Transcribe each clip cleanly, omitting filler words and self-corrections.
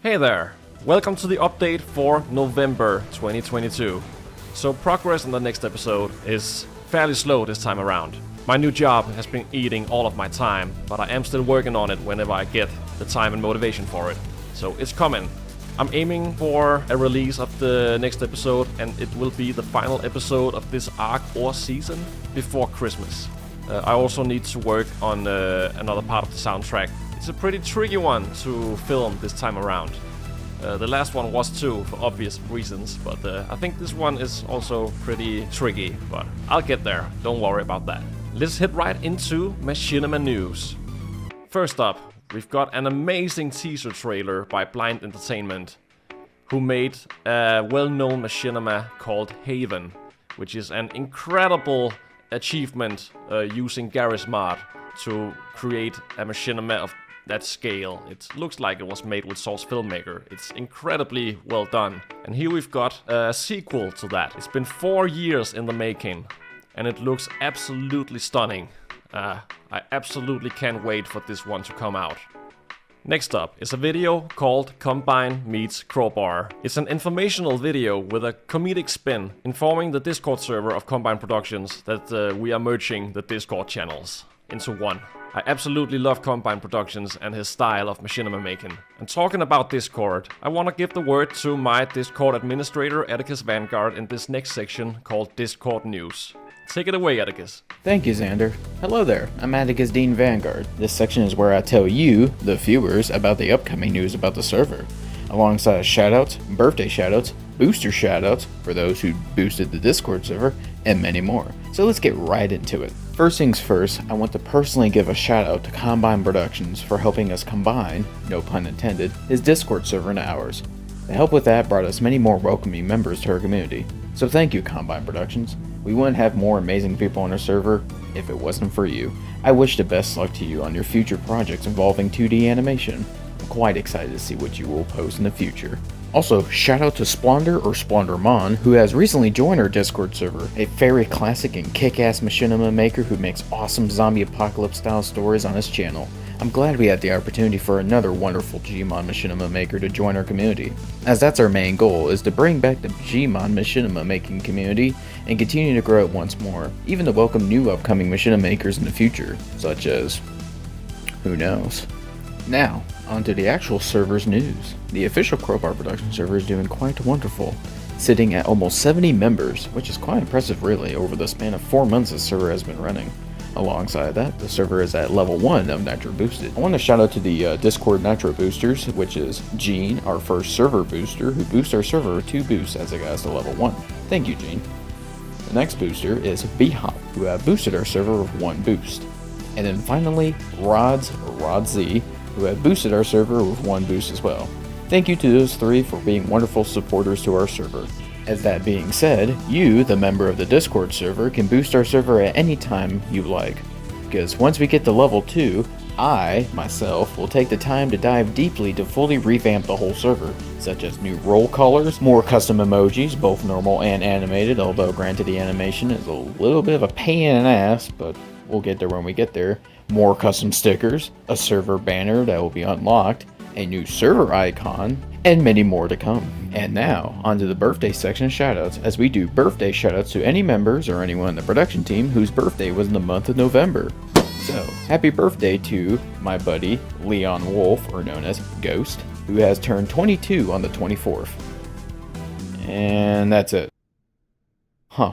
Hey there! Welcome to the update for November 2022. So progress on the next episode is fairly slow this time around. My new job has been eating all of my time, but I am still working on it whenever I get the time and motivation for it. So it's coming. I'm aiming for a release of the next episode, and it will be the final episode of this arc or season before Christmas. I also need to work on another part of the soundtrack. It's a pretty tricky one to film this time around. The last one was too, for obvious reasons, but I think this one is also pretty tricky, but I'll get there, don't worry about that. Let's head right into Machinima news. First up, we've got an amazing teaser trailer by Blind Entertainment, who made a well-known machinima called Haven, which is an incredible achievement using Garry's Mod to create a machinima of that scale. It looks like it was made with Source Filmmaker. It's incredibly well done. And here we've got a sequel to that. It's been 4 years in the making, and it looks absolutely stunning. I absolutely can't wait for this one to come out. Next up is a video called Combine Meets Crowbar. It's an informational video with a comedic spin, informing the Discord server of Combine Productions that we are merging the Discord channels into one. I absolutely love Combine Productions and his style of machinima making. And talking about Discord, I want to give the word to my Discord administrator, Atticus Vanguard, in this next section called Discord News. Take it away, Atticus. Thank you, Xander. Hello there, I'm Atticus Dean Vanguard. This section is where I tell you, the viewers, about the upcoming news about the server, alongside shoutouts, birthday shoutouts, booster shoutouts for those who boosted the Discord server, and many more. So let's get right into it. First things first, I want to personally give a shout out to Combine Productions for helping us combine, no pun intended, his Discord server into ours. The help with that brought us many more welcoming members to our community. So thank you, Combine Productions. We wouldn't have more amazing people on our server if it wasn't for you. I wish the best luck to you on your future projects involving 2D animation. I'm quite excited to see what you will post in the future. Also, shout out to Splonder or Splondermon, who has recently joined our Discord server, a very classic and kick-ass machinima maker who makes awesome zombie apocalypse style stories on his channel. I'm glad we had the opportunity for another wonderful Gmon machinima maker to join our community, as that's our main goal, is to bring back the Gmon machinima making community and continue to grow it once more, even to welcome new upcoming machinima makers in the future, such as... who knows. Now, onto the actual server's news. The official Crowbar production server is doing quite wonderful, sitting at almost 70 members, which is quite impressive really over the span of 4 months the server has been running. Alongside that, the server is at level 1 of Nitro Boosted. I want to shout out to the Discord Nitro Boosters, which is Gene, our first server booster, who boosts our server 2 boosts as it gets to level 1. Thank you, Gene. The next booster is B-Hop, who have boosted our server with 1 boost. And then finally, Rod Z, who have boosted our server with 1 boost as well. Thank you to those 3 for being wonderful supporters to our server. As that being said, you, the member of the Discord server, can boost our server at any time you like. Because once we get to level 2, I, myself, will take the time to dive deeply to fully revamp the whole server, such as new roll colors, more custom emojis, both normal and animated, although granted the animation is a little bit of a pain in the ass, but we'll get there when we get there. More custom stickers, a server banner that will be unlocked, a new server icon, and many more to come. And now, onto the birthday section of shoutouts, as we do birthday shoutouts to any members or anyone in the production team whose birthday was in the month of November. So, happy birthday to my buddy Leon Wolf, or known as Ghost, who has turned 22 on the 24th. And that's it. Huh.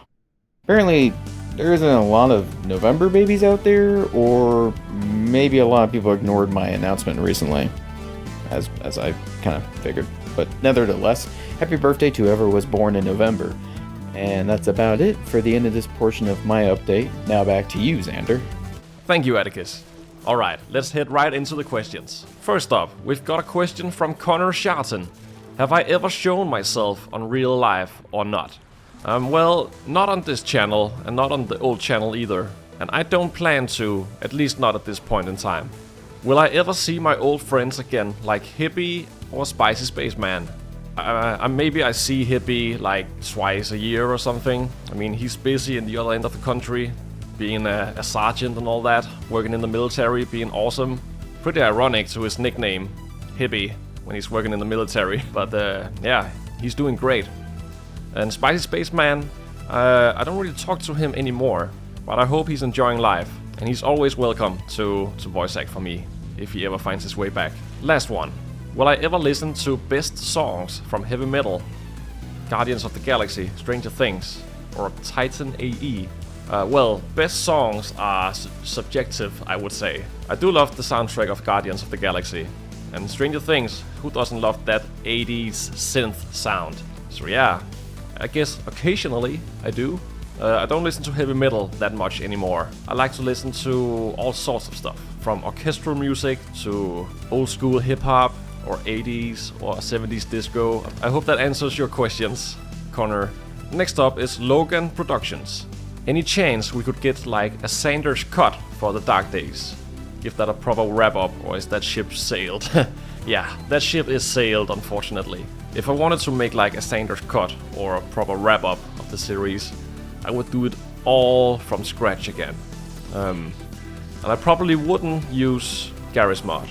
Apparently, there isn't a lot of November babies out there, or maybe a lot of people ignored my announcement recently, as I kind of figured. But nevertheless, happy birthday to whoever was born in November. And that's about it for the end of this portion of my update. Now back to you, Xander. Thank you, Atticus. Alright, let's head right into the questions. First up, we've got a question from Connor Sharton. Have I ever shown myself on real life or not? Well, not on this channel, and not on the old channel either. And I don't plan to, at least not at this point in time. Will I ever see my old friends again, like Hippie or Spicy Spaceman? Maybe I see Hippie like twice a year or something. I mean, he's busy in the other end of the country, being a sergeant and all that, working in the military, being awesome. Pretty ironic to his nickname, Hippie. when he's working in the military. But yeah, he's doing great. And Spicy Spaceman, I don't really talk to him anymore, but I hope he's enjoying life. And he's always welcome to voice act for me, if he ever finds his way back. Last one. Will I ever listen to best songs from heavy metal? Guardians of the Galaxy, Stranger Things, or Titan AE? Well, best songs are subjective, I would say. I do love the soundtrack of Guardians of the Galaxy. And Stranger Things, who doesn't love that 80s synth sound? So yeah, I guess occasionally I do. I don't listen to heavy metal that much anymore. I like to listen to all sorts of stuff, from orchestral music to old school hip-hop, or 80s or 70s disco. I hope that answers your questions, Connor. Next up is Logan Productions. Any chance we could get like a Sanders cut for the Dark Days? Give that a proper wrap-up, or is that ship sailed? Yeah, that ship is sailed, unfortunately. If I wanted to make like a Sanders cut or a proper wrap-up of the series, I would do it all from scratch again. And I probably wouldn't use Garry's Mod.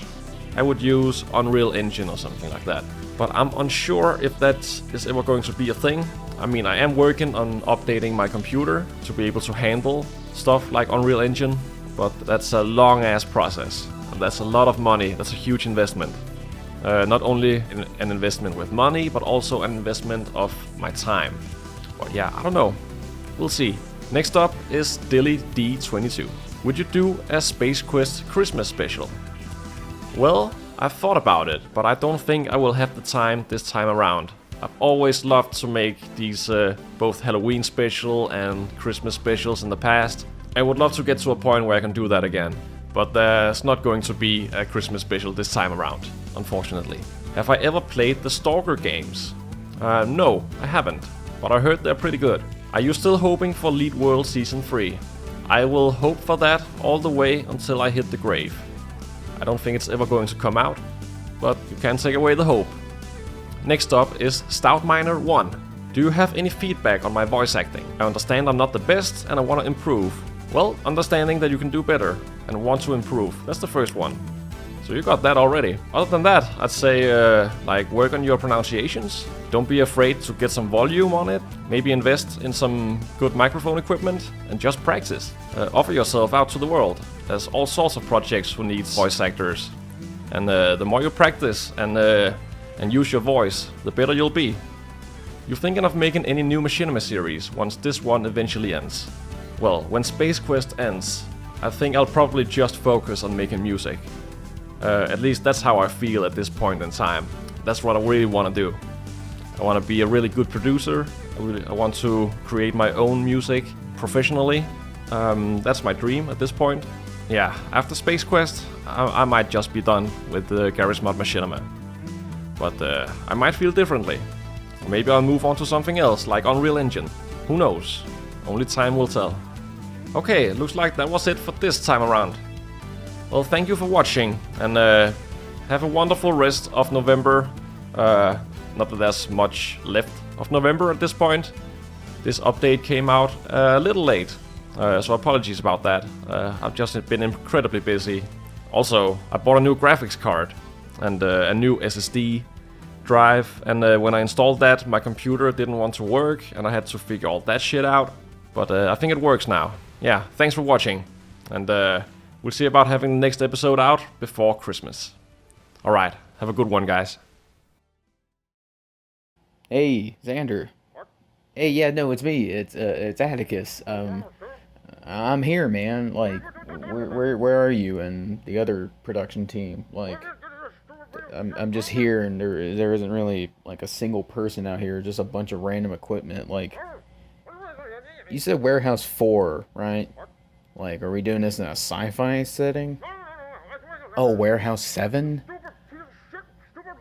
I would use Unreal Engine or something like that. But I'm unsure if that is ever going to be a thing. I mean, I am working on updating my computer to be able to handle stuff like Unreal Engine, but that's a long-ass process. And that's a lot of money. That's a huge investment. Not only an investment with money, but also an investment of my time. But yeah, I don't know. We'll see. Next up is Dilly D22. Would you do a Space Quest Christmas special? Well, I've thought about it, but I don't think I will have the time this time around. I've always loved to make these both Halloween special and Christmas specials in the past. I would love to get to a point where I can do that again, but there's not going to be a Christmas special this time around, unfortunately. Have I ever played the Stalker games? No, I haven't, but I heard they're pretty good. Are you still hoping for Lead World Season 3? I will hope for that all the way until I hit the grave. I don't think it's ever going to come out, but you can't take away the hope. Next up is Stoutminer 1. Do you have any feedback on my voice acting? I understand I'm not the best and I want to improve. Well, understanding that you can do better and want to improve. That's the first one. So you got that already. Other than that, I'd say like work on your pronunciations. Don't be afraid to get some volume on it. Maybe invest in some good microphone equipment and just practice. Offer yourself out to the world. There's all sorts of projects who need voice actors. And the more you practice and use your voice, the better you'll be. You thinking of making any new Machinima series once this one eventually ends? Well, when Space Quest ends, I think I'll probably just focus on making music. At least that's how I feel at this point in time. That's what I really want to do. I want to be a really good producer. I want to create my own music professionally. That's my dream at this point. Yeah, after Space Quest, I might just be done with the Garry's Mod Machinima. But I might feel differently. Maybe I'll move on to something else, like Unreal Engine. Who knows? Only time will tell. Okay, looks like that was it for this time around. Well, thank you for watching, and have a wonderful rest of November. Not that there's much left of November at this point. This update came out a little late, so apologies about that. I've just been incredibly busy. Also, I bought a new graphics card and a new SSD drive, and when I installed that, my computer didn't want to work, and I had to figure all that shit out. But I think it works now. Yeah, thanks for watching, and we'll see about having the next episode out before Christmas. Alright, have a good one, guys. Hey, Xander. Hey, yeah, no, it's me. It's Atticus. I'm here, man. Like, where are you and the other production team? Like, I'm just here, and there isn't really like a single person out here. Just a bunch of random equipment. Like, you said Warehouse 4, right? Like, are we doing this in a sci-fi setting? Oh, Warehouse 7?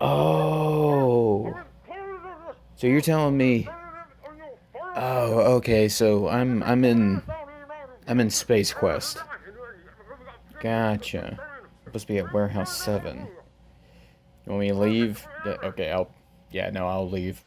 Oh. So you're telling me... Oh, okay, so I'm in Space Quest. Gotcha. Supposed to be at Warehouse 7. You want me to leave? Okay, I'll leave.